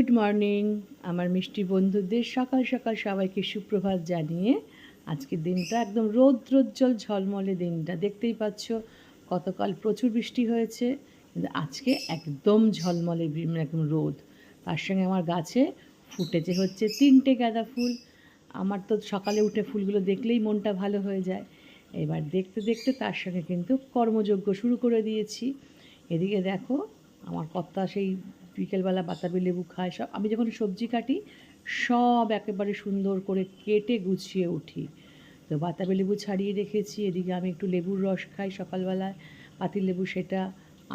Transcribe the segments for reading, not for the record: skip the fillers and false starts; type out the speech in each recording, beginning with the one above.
Good morning আমার মিষ্টি বন্ধুদের সকাল সকাল সবাইকে সুপ্রভাত জানিয়ে আজকের দিনটা একদম রৌদ্রোজ্জ্বল ঝলমলে দিনটা দেখতেই পাচ্ছ। গতকাল প্রচুর বৃষ্টি হয়েছে, কিন্তু আজকে একদম ঝলমলে একদম রোদ। তার সঙ্গে আমার গাছে ফুটেছে হচ্ছে 3টে গাঁদা ফুল। আমার তো সকালে উঠে ফুলগুলো দেখলেই মনটা ভালো হয়ে যায়। এবার দেখতে দেখতে তার সঙ্গে কিন্তু কর্মযজ্ঞ শুরু করে দিয়েছি। এদিকে দেখো, আমার কর্তা সেই বিকেলবেলা বাতাবি লেবু খায়। সব আমি যখন সবজি কাটি সব একেবারে সুন্দর করে কেটে গুছিয়ে উঠি। তো বাতাবি লেবু ছাড়িয়ে রেখেছি, এদিকে আমি একটু লেবুর রস খাই সকালবেলায়, পাতিলেবু সেটা,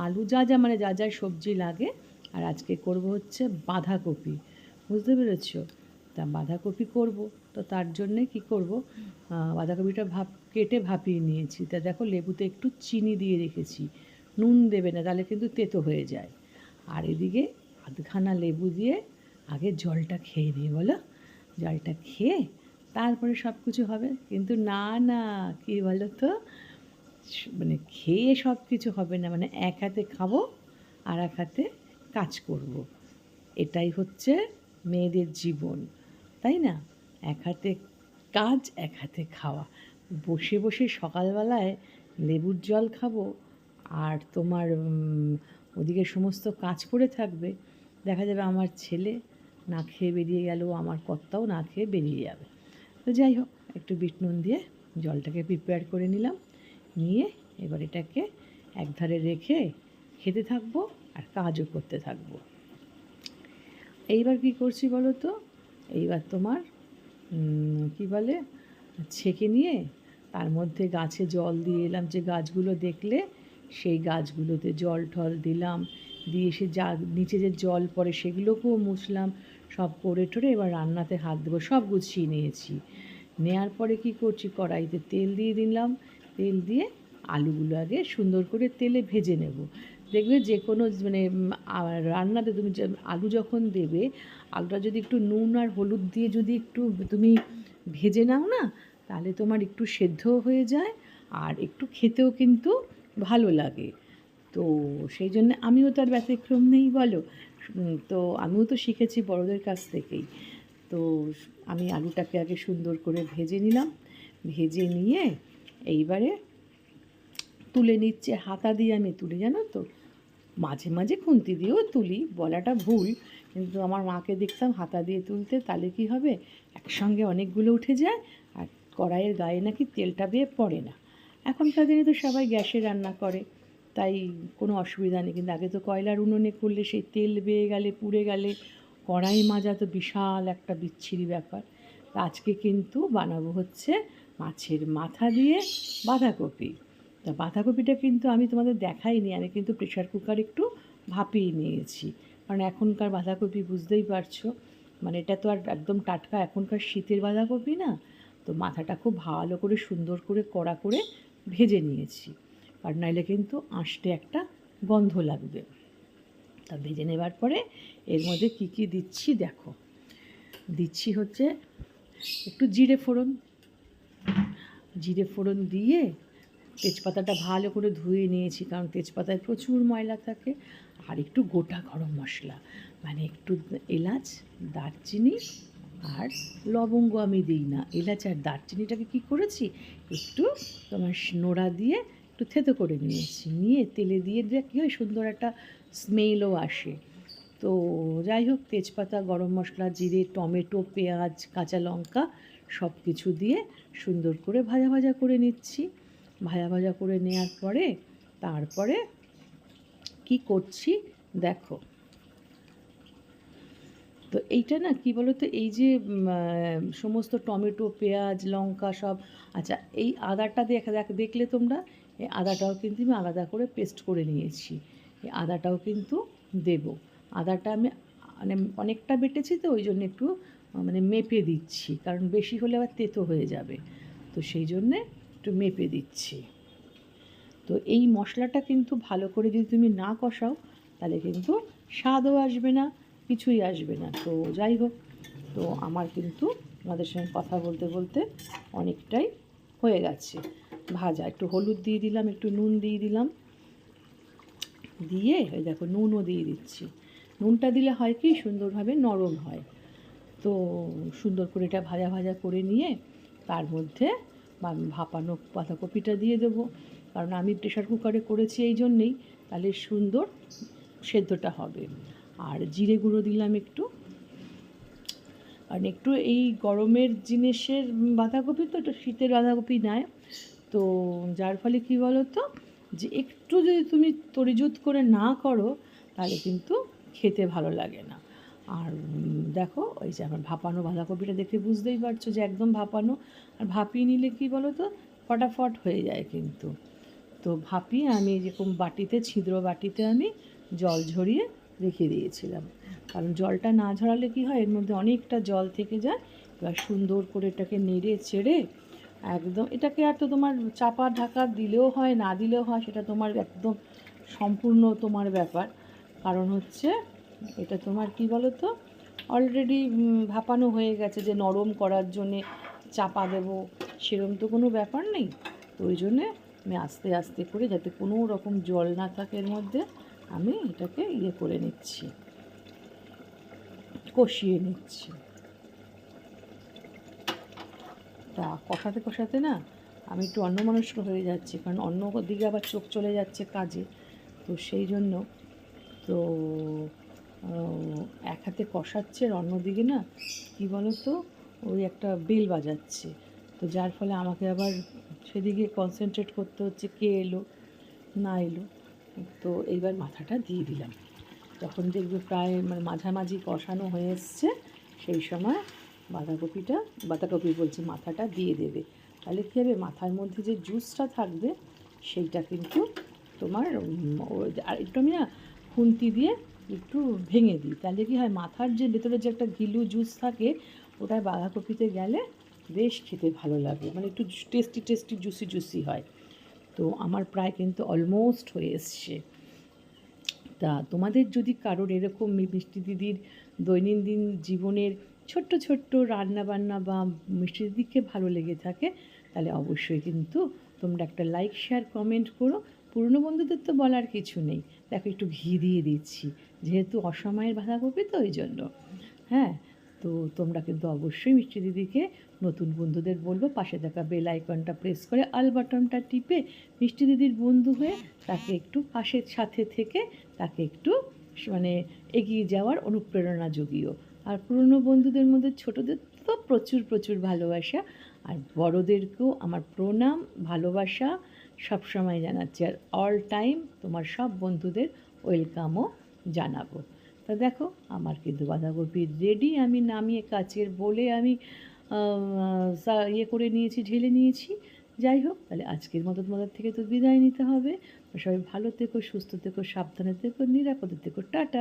আলু যা যা যা যা সবজি লাগে। আর আজকে করব হচ্ছে বাঁধাকপি, বুঝতে পেরেছ? তা বাঁধাকপি করব, তো তার জন্যে কী করব, বাঁধাকপিটা কেটে ভাপিয়ে নিয়েছি। তা দেখো, লেবুতে একটু চিনি দিয়ে রেখেছি, নুন দেবে না তাহলে কিন্তু তেতো হয়ে যায়। আর এদিকে আধখানা লেবু দিয়ে আগে জলটা খেয়ে নিই, বলো? জলটা খেয়ে তারপরে সব কিছু হবে। কিন্তু না না, কী বলো তো, মানে খেয়ে সব কিছু হবে না, মানে এক হাতে খাবো আর এক হাতে কাজ করব। এটাই হচ্ছে মেয়েদের জীবন, তাই না? এক হাতে কাজ, এক হাতে খাওয়া। বসে বসে সকালবেলায় লেবুর জল খাবো আর তোমার ওদিকে সমস্ত কাজ পড়ে থাকবে। দেখা যাবে আমার ছেলে না খেয়ে বেরিয়ে গেল, আমার কর্তাও না খেয়ে বেরিয়ে যাবে। তো যাই হোক, একটু বিট নুন দিয়ে জলটাকে প্রিপেয়ার করে নিলাম, নিয়ে এবার এটাকে একধারে রেখে খেতে থাকবো আর কাজও করতে থাকবো। এইবার কি করছি বলো তো, এইবার তোমার কি বলে, ছেঁকে নিয়ে তার মধ্যে গাছে জল দিয়ে এলাম। যে গাছগুলো দেখলে সেই গাছগুলোতে জল ঠল দিলাম, দিয়ে সে যা নিচে যে জল পড়ে সেগুলোকেও মুছলাম। সব করে ঠরে এবার রান্নাতে হাত দেবো, সব গুছিয়ে নিয়েছি। নেওয়ার পরে কি করছি, কড়াইতে তেল দিয়ে দিলাম। তেল দিয়ে আলুগুলো আগে সুন্দর করে তেলে ভেজে নেব। দেখবে যে কোনো মানে রান্নাতে তুমি আলু যখন দেবে, আলুটা যদি একটু নুন আর হলুদ দিয়ে যদি একটু তুমি ভেজে নাও না, তাহলে তোমার একটু সেদ্ধও হয়ে যায় আর একটু খেতেও কিন্তু ভালো লাগে। তো সেই জন্য আমিও তার ব্যতিক্রম নেই, বলো? তো আমিও তো শিখেছি বড়দের কাছ থেকেই। তো আমি আলুটাকে আগে সুন্দর করে ভেজে নিলাম, ভেজে নিয়ে এইবারে তুলে নিচ্ছে। হাতা দিয়ে আমি তুলি, জানো তো, মাঝে মাঝে খুন্তি দিয়েও তুলি, বলাটা ভুল, কিন্তু আমার মাকে দেখতাম হাতা দিয়ে তুলতে। তাহলে কী হবে, একসঙ্গে অনেকগুলো উঠে যায় আর কড়াইয়ের গায়ে নাকি তেলটা বেয়ে পড়ে না। এখনকার দিনে তো সবাই গ্যাসে রান্না করে, তাই কোনো অসুবিধা নেই। কিন্তু আগে তো কয়লার উনুনে করলে সেই তেল বেয়ে গেলে, পুড়ে গেলে কড়াই মাজা তো বিশাল একটা বিচ্ছিরি ব্যাপার। তা আজকে কিন্তু বানাবো হচ্ছে মাছের মাথা দিয়ে বাঁধাকপি। তা বাঁধাকপিটা কিন্তু আমি তোমাদের দেখাইনি, আমি কিন্তু প্রেশার কুকার একটু ভাপিয়ে নিয়েছি। কারণ এখনকার বাঁধাকপি বুঝতেই পারছো, মানে এটা তো আর একদম টাটকা এখনকার শীতের বাঁধাকপি না। তো মাথাটা খুব ভালো করে সুন্দর করে কড়া করে ভেজে নিয়েছি, আর নাইলে কিন্তু আঁশটে একটা গন্ধ লাগবে। তা ভেজে নেবার পরে এর মধ্যে কী কী দিচ্ছি দেখো। দিচ্ছি হচ্ছে একটু জিরে ফোড়ন, জিরে ফোড়ন দিয়ে তেজপাতাটা ভালো করে ধুয়ে নিয়েছি, কারণ তেজপাতায় প্রচুর ময়লা থাকে। আর একটু গোটা গরম মশলা, মানে একটু এলাচ, দারচিনি আর লবঙ্গ আমি দিই না। এলাচ আর দারচিনিটাকে কী করেছি, একটু তোমার নোড়া দিয়ে একটু থেতো করে নিয়েছি, নিয়ে তেলে দিয়ে দিলে কী হয়, সুন্দর একটা স্মেলও আসে। তো যাই হোক, তেজপাতা, গরম মশলা, জিরে, টমেটো, পেঁয়াজ, কাঁচা লঙ্কা সব কিছু দিয়ে সুন্দর করে ভাজা ভাজা করে নিচ্ছি। ভাজা ভাজা করে নেওয়ার পরে তারপরে কি করছি দেখো। তো এইটা না, কি বলো তো, এই যে সমস্ত টমেটো, পেঁয়াজ, লঙ্কা সব, আচ্ছা এই আদাটা দেখলে তোমরা, এই আদাটাও কিন্তু আমি আলাদা করে পেস্ট করে নিয়েছি। এই আদাটাও কিন্তু দেব। আদাটা আমি মানে অনেকটা বেটেছি, তো ওই জন্য একটু মানে মেপে দিচ্ছি, কারণ বেশি হলে আবার তেতো হয়ে যাবে। তো সেই জন্যে একটু মেপে দিচ্ছি। তো এই মশলাটা কিন্তু ভালো করে যদি তুমি না কষাও, তাহলে কিন্তু স্বাদও আসবে না, কিছুই আসবে না। তো যাই হোক, তো আমার কিন্তু আমাদের সঙ্গে কথা বলতে বলতে অনেকটাই হয়ে গেছে ভাজা। একটু হলুদ দিয়ে দিলাম, একটু নুন দিয়ে দিলাম, দিয়ে ওই দেখো নুনও দিয়ে দিচ্ছি, নুনটা দিলে হয় কি সুন্দরভাবে নরম হয়। তো সুন্দর করে এটা ভাজা ভাজা করে নিয়ে তার মধ্যে ভাপানো বাঁধাকপিটা দিয়ে দেবো, কারণ আমি প্রেশার কুকারে করেছি এই জন্যেই, তাহলে সুন্দর সেদ্ধটা হবে। আর জিরে গুঁড়ো দিলাম একটু, কারণ একটু এই গরমের জিনিসের বাঁধাকপি তো, একটু শীতের বাঁধাকপি নেয়, তো যার ফলে কী বলো তো, যে একটু যদি তুমি তরিজুত করে না করো তাহলে কিন্তু খেতে ভালো লাগে না। আর দেখো ওই যে আমার ভাপানো বাঁধাকপিটা দেখে বুঝতেই পারছো যে একদম ভাপানো। আর ভাপিয়ে নিলে কী বলো তো, ফটাফট হয়ে যায় কিন্তু। তো ভাপিয়ে আমি যেরকম বাটিতে, ছিদ্র বাটিতে আমি জল ঝরিয়ে রেখে দিয়েছিলাম, কারণ জলটা না ঝরালে কী হয়, এর মধ্যে অনেকটা জল থেকে যায়। এবার সুন্দর করে এটাকে নেড়ে চেড়ে একদম, এটাকে আর তো তোমার চাপা ঢাকা দিলেও হয়, না দিলেও হয়, সেটা তোমার একদম সম্পূর্ণ তোমার ব্যাপার। কারণ হচ্ছে এটা তোমার কি বলো তো, অলরেডি ভাপানো হয়ে গেছে, যে নরম করার জন্যে চাপা দেবো সেরকম তো কোনো ব্যাপার নেই। তো ওই জন্যে আমি আস্তে আস্তে করে, যাতে কোনো রকম জল না থাকে এর মধ্যে, আমি এটাকে করে নিচ্ছি, কষিয়ে নিচ্ছি। তা কষাতে কষাতে না আমি একটু অন্যমনস্ক হয়ে যাচ্ছি, কারণ অন্য দিকে আবার চোখ চলে যাচ্ছে কাজে। তো সেই জন্য তো এক হাতে কষাচ্ছে আর অন্যদিকে না কী বলো তো, ওই একটা বেল বাজাচ্ছে, তো যার ফলে আমাকে আবার সেদিকে কনসেন্ট্রেট করতে হচ্ছে, কে এলো না এলো। তো এইবার মাথাটা দিয়ে দিলাম, যখন দেখবে প্রায় মানে মাঝামাঝি কষানো হয়ে এসছে, সেই সময় বাঁধাকপি বলছি, মাথাটা দিয়ে দেবে। তাহলে কী হবে, মাথার মধ্যে যে জুসটা থাকবে সেইটা কিন্তু তোমার আর একটু আমি না খুন্তি দিয়ে একটু ভেঙে দিই, তাহলে কী হয়, মাথার যে ভেতরে যে একটা গিলু জুস থাকে, ওটা বাঁধাকপিতে গেলে বেশ খেতে ভালো লাগে, মানে একটু টেস্টি জুসি হয়। তো আমার প্রায় কিন্তু অলমোস্ট হয়ে এসছে। তা তোমাদের যদি কারোর এরকম মিষ্টি দিদির দৈনন্দিন জীবনের ছোট্ট ছোট্ট রান্নাবান্না বা মিষ্টি দিদিকে ভালো লেগে থাকে, তাহলে অবশ্যই কিন্তু তোমরা একটা লাইক, শেয়ার, কমেন্ট করো। পুরনো বন্ধুদের তো বলার কিছু নেই, দেখো একটু ঘি দিয়ে দিচ্ছি, যেহেতু অসময়ের বাঁধাকপি তো ওই জন্য। হ্যাঁ, তো তোমরা কিন্তু অবশ্যই মিষ্টি দিদিকে, নতুন বন্ধুদের বলবো পাশে থাকা বেল আইকনটা প্রেস করে আল বাটনটা টিপে মিষ্টি দিদির বন্ধু হয়ে তাকে একটু পাশের সাথে থেকে তাকে একটু মানে এগিয়ে যাওয়ার অনুপ্রেরণা জুগিও। আর পুরনো বন্ধুদের মধ্যে ছোটোদের তো প্রচুর ভালোবাসা, আর বড়োদেরকেও আমার প্রণাম, ভালোবাসা সবসময় জানাচ্ছি, আর অল টাইম তোমার সব বন্ধুদের ওয়েলকামও জানাবো। তা দেখো আমার কিন্তু বাঁধাকপি রেডি, আমি নামিয়ে কাচের বলে আমি করে নিয়েছি, ঢেলে নিয়েছি। যাই হোক, তাহলে আজকের মতো তোমাদের থেকে তো বিদায় নিতে হবে। সবাই ভালো থেকো, সুস্থ থেকো, সাবধানে থেকো, নিরাপদে থেকো, টাটা।